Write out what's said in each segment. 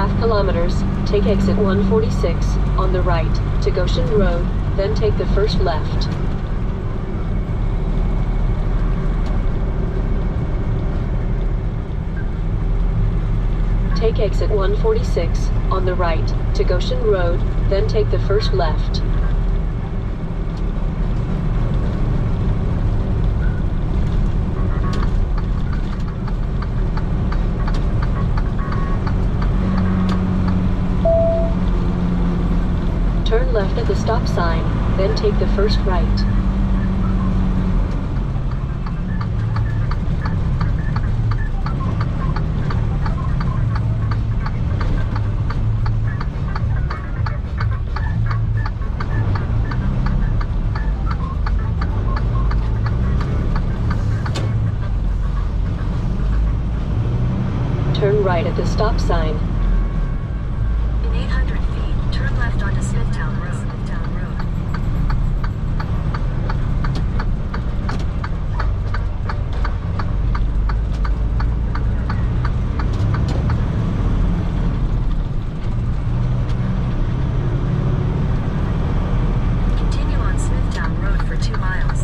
1.5 kilometers, take exit 146 on the right to Goshen Road, then take the first left. Take exit 146 on the right to Goshen Road, then take the first left. Turn left at the stop sign, then take the first right. Turn right at the stop sign. In 800 feet, turn left onto Smithtown Road. Continue on Smithtown Road for 2 miles.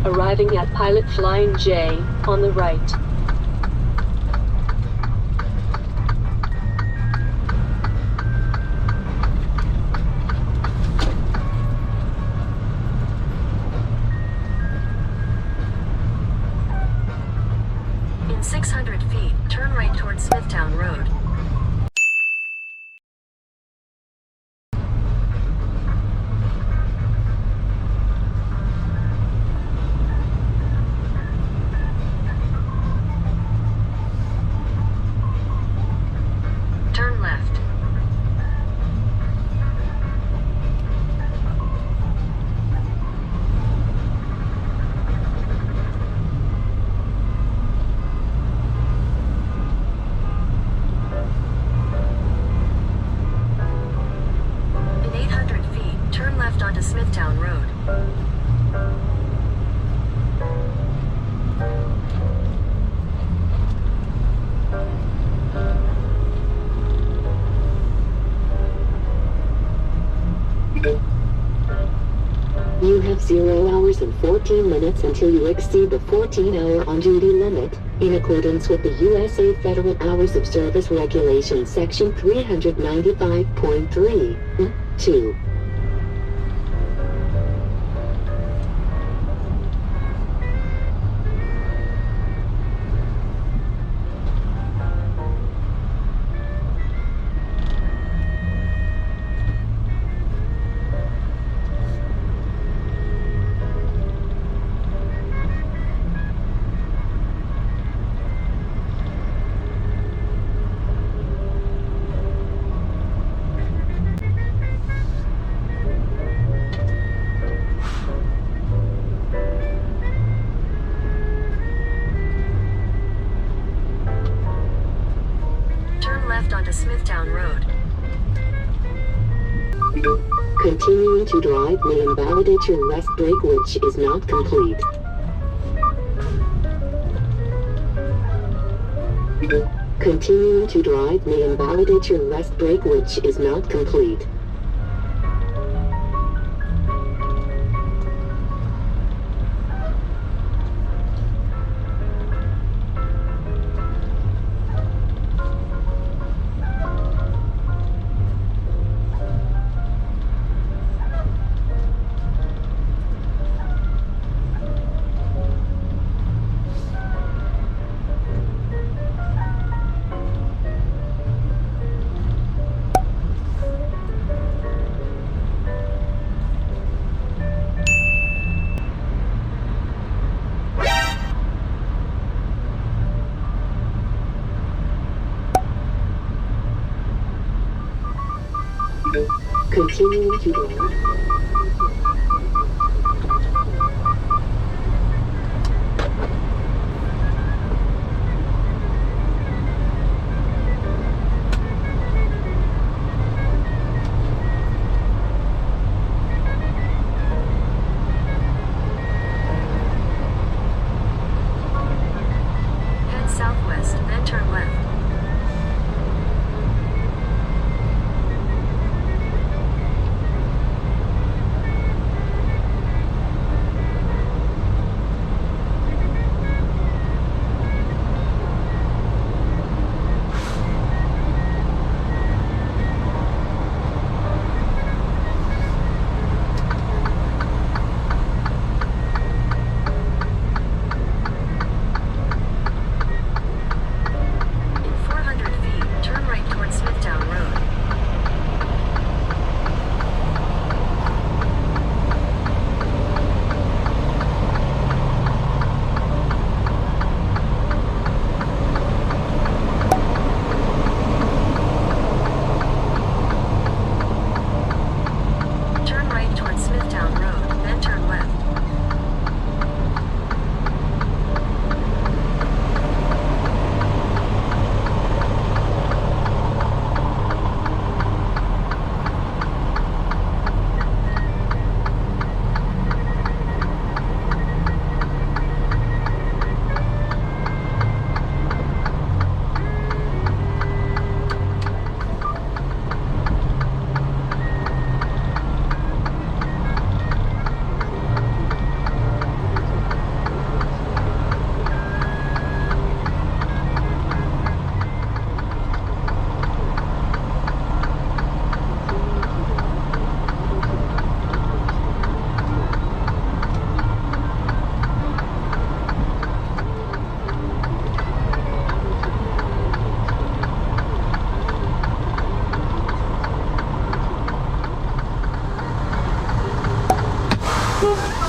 Arriving at Pilot Flying J on the right. In 600 feet, turn right towards Smithtown Road. Turn left. In 800 feet, turn left onto Smithtown Road. You have 0 hours and 14 minutes until you exceed the 14-hour on-duty limit, in accordance with the USA Federal Hours of Service Regulation Section 395.3, 2. Turn left onto Smithtown Road. Continuing to drive may invalidate your rest break, which is not complete. Continuing to drive may invalidate your rest break, which is not complete. Continuing to drive. Woo!